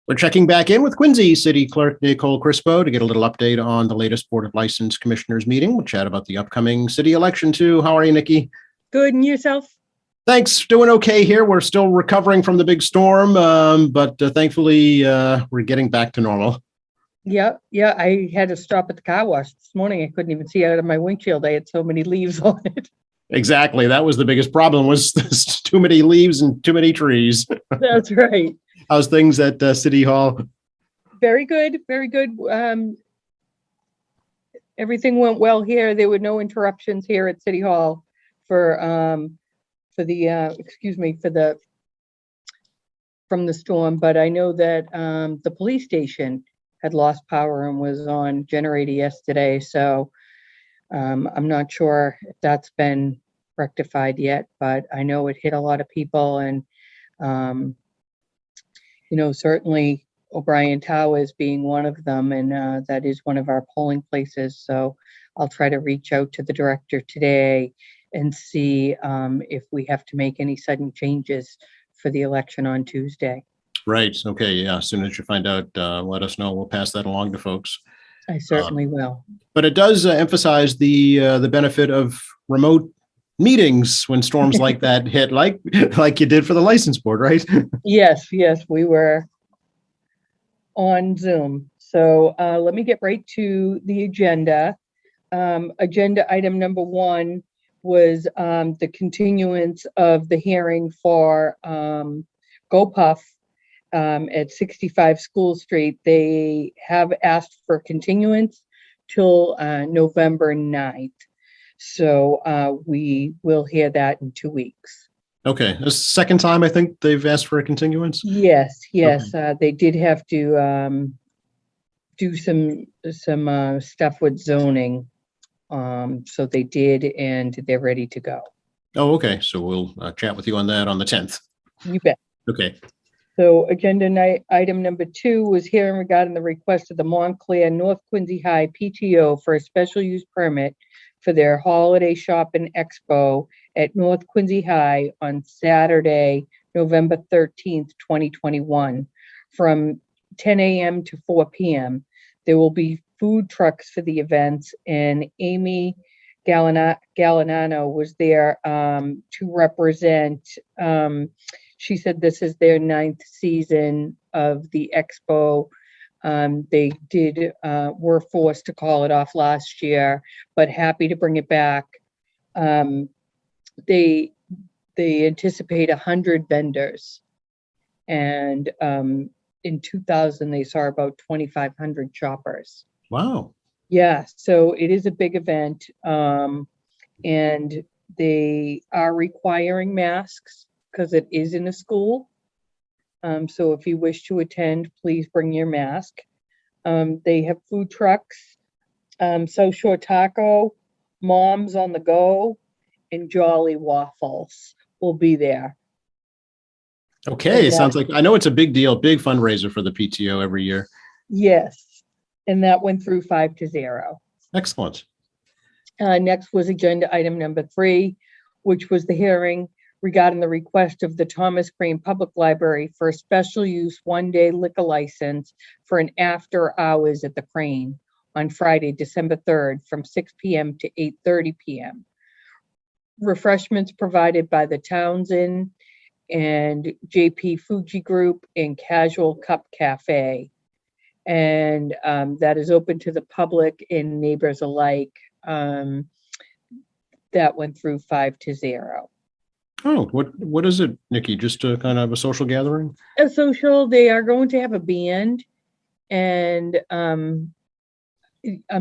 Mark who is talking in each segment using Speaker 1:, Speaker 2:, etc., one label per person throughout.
Speaker 1: We're checking back in with Quincy City Clerk Nicole Crispo to get a little update on the latest Board of License Commissioners meeting. We'll chat about the upcoming city election too. How are you, Nikki?
Speaker 2: Good, and yourself?
Speaker 1: Thanks. Doing okay here. We're still recovering from the big storm, but thankfully we're getting back to normal.
Speaker 2: Yeah. I had to stop at the car wash this morning. I couldn't even see out of my windshield. I had so many leaves on it.
Speaker 1: Exactly. That was the biggest problem, was too many leaves and too many trees.
Speaker 2: That's right.
Speaker 1: How's things at City Hall?
Speaker 2: Very good. Very good. Everything went well here. There were no interruptions here at City Hall from the storm. But I know that the police station had lost power and was on generator yesterday. So I'm not sure if that's been rectified yet, but I know it hit a lot of people, and certainly O'Brien Towers being one of them, and that is one of our polling places. So I'll try to reach out to the director today and see if we have to make any sudden changes for the election on Tuesday.
Speaker 1: Right. Okay. Yeah. As soon as you find out, let us know. We'll pass that along to folks.
Speaker 2: I certainly will.
Speaker 1: But it does emphasize the benefit of remote meetings when storms like that hit, like you did for the license board, right?
Speaker 2: Yes, we were on Zoom. So let me get right to the agenda. Agenda item number 1 was the continuance of the hearing for GoPuff at 65 School Street. They have asked for continuance till November 9th. So we will hear that in 2 weeks.
Speaker 1: Okay. This is the second time I think they've asked for a continuance?
Speaker 2: Yes.
Speaker 1: Okay.
Speaker 2: They did have to do some stuff with zoning. So they did, and they're ready to go.
Speaker 1: Oh, okay. So we'll chat with you on that on the 10th.
Speaker 2: You bet.
Speaker 1: Okay.
Speaker 2: So agenda item number 2 was hearing regarding the request of the Montclair North Quincy High PTO for a special use permit for their holiday shopping expo at North Quincy High on Saturday, November 13th, 2021, from 10 a.m. to 4 p.m. There will be food trucks for the events, and Amy Gallinano was there to represent. She said this is their 9th season of the expo. They were forced to call it off last year, but happy to bring it back. They anticipate 100 vendors, and in 2000 they saw about 2,500 shoppers.
Speaker 1: Wow.
Speaker 2: Yeah, so it is a big event, and they are requiring masks because it is in a school. So if you wish to attend, please bring your mask. They have food trucks, South Shore Taco, Moms on the Go, and Jolly Waffles will be there.
Speaker 1: Okay. It sounds like, I know it's a big deal, big fundraiser for the PTO every year.
Speaker 2: Yes, and that went through 5-0.
Speaker 1: Excellent.
Speaker 2: Next was agenda item number 3, which was the hearing regarding the request of the Thomas Crane Public Library for a special use 1-day liquor license for an after hours at the Crane on Friday, December 3rd from 6 p.m. to 8:30 p.m. Refreshments provided by the Townsend and JP Fuji Group and Casual Cup Cafe. And that is open to the public and neighbors alike. That went through 5-0.
Speaker 1: Oh, what is it, Nikki? Just a kind of a social gathering?
Speaker 2: A social. They are going to have a band, and I'm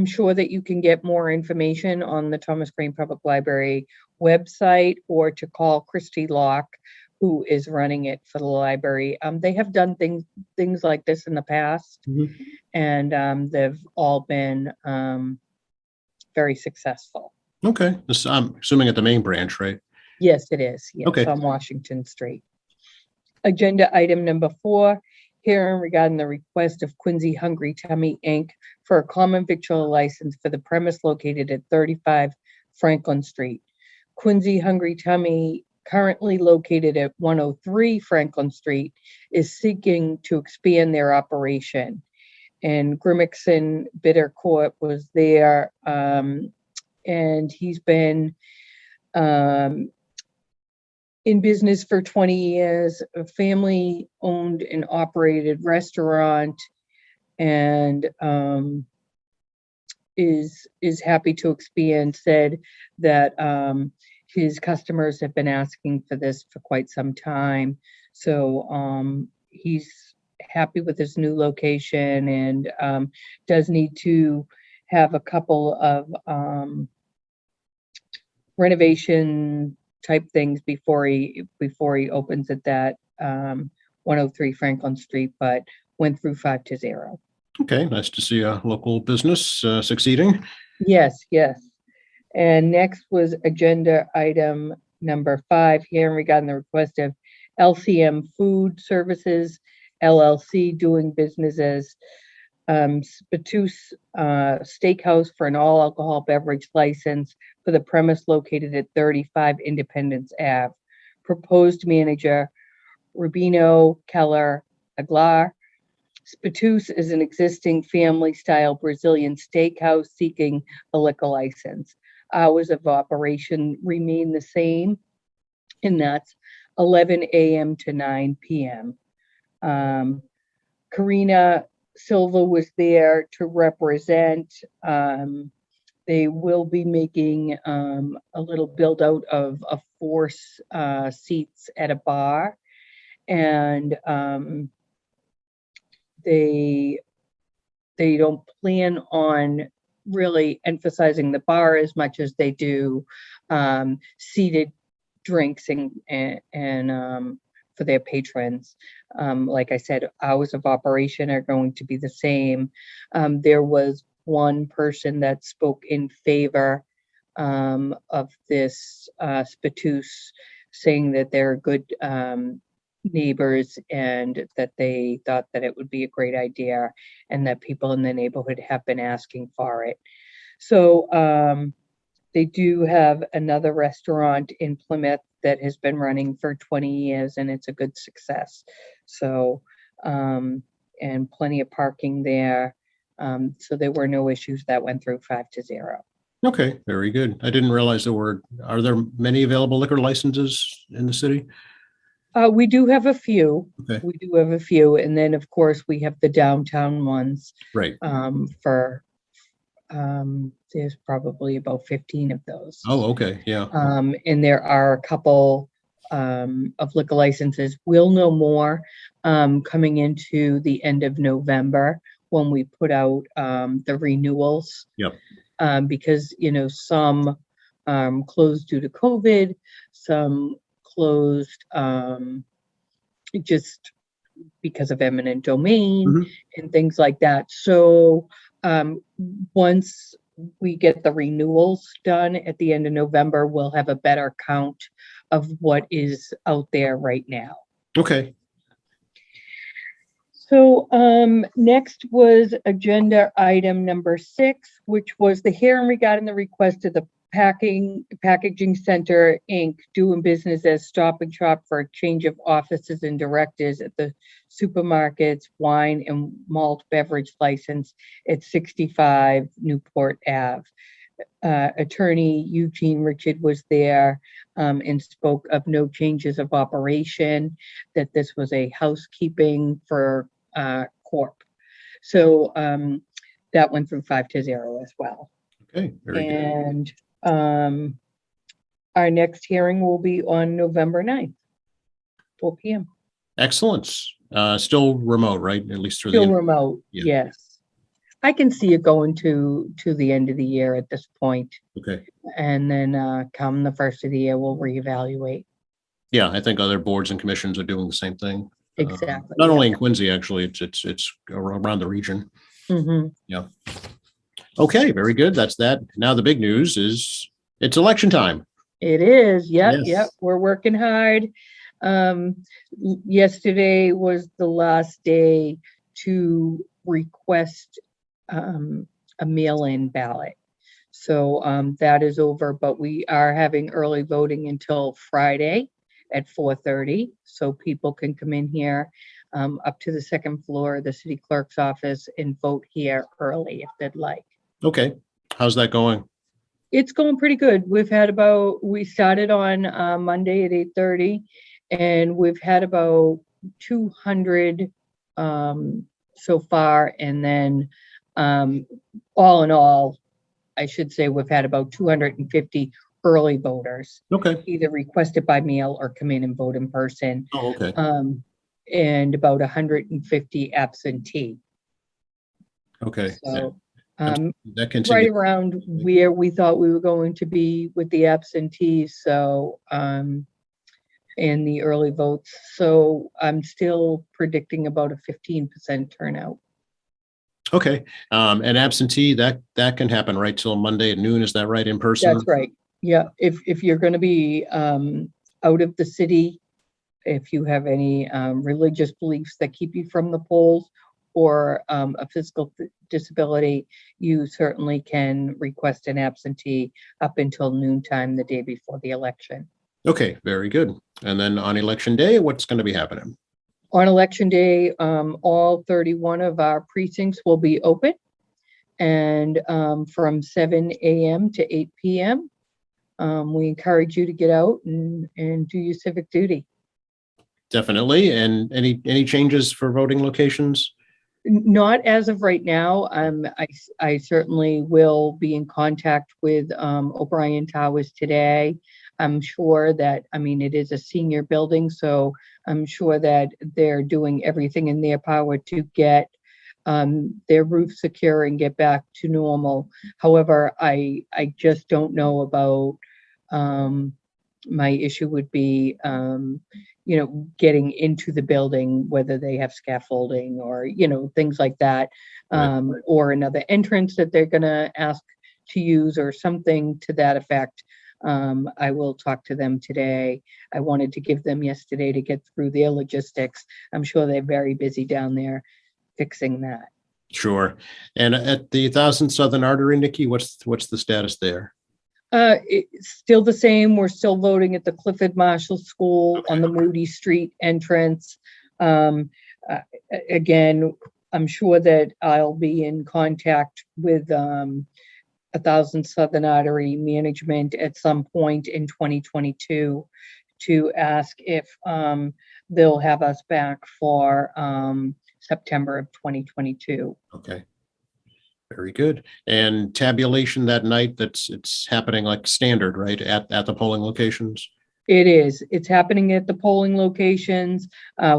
Speaker 2: sure that you can get more information on the Thomas Crane Public Library website, or to call Christy Locke, who is running it for the library. They have done things like this in the past, mm-hmm. and they've all been very successful.
Speaker 1: Okay, I'm assuming at the main branch, right?
Speaker 2: Yes, it is. Yes, okay. On Washington Street. Agenda item number 4, hearing regarding the request of Quincy Hungry Tummy Inc. for a common victual license for the premise located at 35 Franklin Street. Quincy Hungry Tummy currently located at 103 Franklin Street, is seeking to expand their operation. And Grimmickson Bitter Court was there, and he's been in business for 20 years, a family-owned and operated restaurant, and is happy to expand. Said that his customers have been asking for this for quite some time, so he's happy with his new location, and does need to have a couple of renovation type things before he opens at that 103 Franklin Street, but went through 5-0.
Speaker 1: Okay, nice to see a local business succeeding.
Speaker 2: Yes, yes. And next was agenda item number 5, hearing regarding the request of LCM Food Services LLC, doing business as Spittoose Steakhouse, for an all alcohol beverage license for the premise located at 35 Independence Ave. Proposed manager Rubino Keller Aguilar. Spittoose is an existing family-style Brazilian steakhouse seeking a liquor license. Hours of operation remain the same, and that's 11 a.m. to 9 p.m. Karina Silva was there to represent. They will be making a little build out of 4 seats at a bar, and they don't plan on really emphasizing the bar as much as they do seated drinks and for their patrons. Like I said, hours of operation are going to be the same. There was one person that spoke in favor of this Spittoose, saying that they're good neighbors and that they thought that it would be a great idea and that people in the neighborhood have been asking for it. So they do have another restaurant in Plymouth that has been running for 20 years, and it's a good success. So, and plenty of parking there. So there were no issues that went through 5-0.
Speaker 1: Okay, very good. I didn't realize are there many available liquor licenses in the city?
Speaker 2: We do have a few.
Speaker 1: Okay.
Speaker 2: We do have a few. And then, of course, we have the downtown ones.
Speaker 1: Right.
Speaker 2: There's probably about 15 of those.
Speaker 1: Oh, okay. Yeah.
Speaker 2: And there are a couple of liquor licenses. We'll know more coming into the end of November when we put out the renewals.
Speaker 1: Yep.
Speaker 2: Because, some closed due to COVID, some closed just because of eminent domain and things like that. So once we get the renewals done at the end of November, we'll have a better count of what is out there right now.
Speaker 1: Okay.
Speaker 2: So next was agenda item number 6, which was the hearing regarding the request of the Packaging Center, Inc., doing business as Stop and Shop for a change of offices and directors at the supermarket's wine and malt beverage license at 65 Newport Ave. Attorney Eugene Richard was there and spoke of no changes of operation, that this was a housekeeping for Corp. So that went through 5-0 as well.
Speaker 1: Okay, very good.
Speaker 2: And our next hearing will be on November 9th, 4 p.m.
Speaker 1: Excellent. Still remote, right? At least through
Speaker 2: Still
Speaker 1: the
Speaker 2: remote,
Speaker 1: Yeah.
Speaker 2: yes. I can see it going to the end of the year at this point.
Speaker 1: Okay.
Speaker 2: And then come the first of the year, we'll reevaluate.
Speaker 1: Yeah, I think other boards and commissions are doing the same thing.
Speaker 2: Exactly.
Speaker 1: Not
Speaker 2: yeah.
Speaker 1: only in Quincy, actually, it's around the region.
Speaker 2: Mhm.
Speaker 1: Yeah. Okay, very good. That's that. Now the big news is it's election time.
Speaker 2: It is. Yep.
Speaker 1: Yes.
Speaker 2: We're working hard. Yesterday was the last day to request a mail-in ballot. So that is over, but we are having early voting until Friday. at 4:30, so people can come in here up to the second floor of the city clerk's office and vote here early if they'd like.
Speaker 1: Okay. How's that going?
Speaker 2: It's going pretty good. We started on Monday at 8:30, and we've had about 200 so far. And then all in all, I should say we've had about 250 early voters,
Speaker 1: Okay.
Speaker 2: either requested by mail or come in and vote in person,
Speaker 1: Oh, okay.
Speaker 2: and about 150 absentee.
Speaker 1: Okay.
Speaker 2: So
Speaker 1: That
Speaker 2: right
Speaker 1: continues.
Speaker 2: around where we thought we were going to be with the absentees, so and the early votes. So I'm still predicting about a 15% turnout.
Speaker 1: Okay. And absentee, that can happen right till Monday at noon. Is that right, in person?
Speaker 2: That's right. Yeah, if you're going to be out of the city, if you have any religious beliefs that keep you from the polls, or a physical disability, you certainly can request an absentee up until noontime the day before the election.
Speaker 1: Okay, very good. And then on election day, what's going to be happening?
Speaker 2: On election day, all 31 of our precincts will be open, and from 7 a.m. to 8 p.m. We encourage you to get out and do your civic duty.
Speaker 1: Definitely. And any changes for voting locations?
Speaker 2: Not as of right now. I certainly will be in contact with O'Brien Towers today. I'm sure that, it is a senior building, so I'm sure that they're doing everything in their power to get their roof secure and get back to normal. However, I just don't know about, my issue would be, getting into the building, whether they have scaffolding or, things like that,
Speaker 1: Right.
Speaker 2: or another entrance that they're going to ask to use or something to that effect. I will talk to them today. I wanted to give them yesterday to get through their logistics. I'm sure they're very busy down there fixing that.
Speaker 1: Sure. And at the 1000 Southern Artery, Nikki, what's the status there?
Speaker 2: It's still the same. We're still voting at the Clifford Marshall School on the Moody Street entrance. Again, I'm sure that I'll be in contact with 1000 Southern Artery management at some point in 2022 to ask if they'll have us back for September of 2022.
Speaker 1: Okay. Very good. And tabulation that night, it's happening like standard, right? At the polling locations?
Speaker 2: It is. It's happening at the polling locations.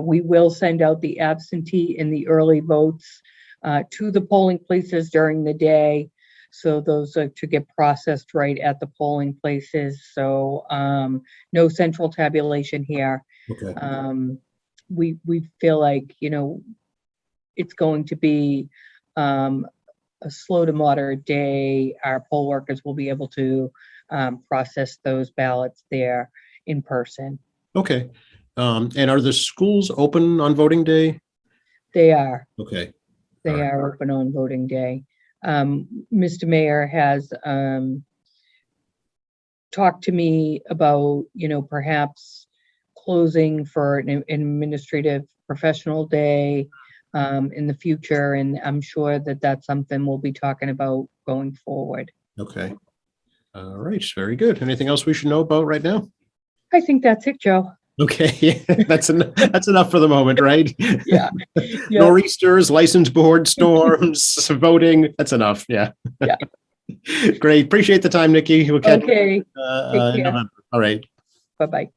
Speaker 2: We will send out the absentee and the early votes to the polling places during the day. So those are to get processed right at the polling places. So no central tabulation here.
Speaker 1: Okay.
Speaker 2: We feel like, it's going to be a slow to moderate day. Our poll workers will be able to process those ballots there in person.
Speaker 1: Okay. And are the schools open on voting day?
Speaker 2: They are.
Speaker 1: Okay.
Speaker 2: They
Speaker 1: All right.
Speaker 2: are open on voting day. Mr. Mayor has talked to me about, perhaps closing for an administrative professional day in the future. And I'm sure that that's something we'll be talking about going forward.
Speaker 1: Okay. All right. Very good. Anything else we should know about right now?
Speaker 2: I think that's it, Joe.
Speaker 1: Okay. That's enough for the moment, right?
Speaker 2: Yeah.
Speaker 1: Nor'easters, license board storms, voting. That's enough. Yeah.
Speaker 2: Yeah.
Speaker 1: Great. Appreciate the time, Nikki. We'll catch
Speaker 2: Okay.
Speaker 1: you in November. All right.
Speaker 2: Bye-bye.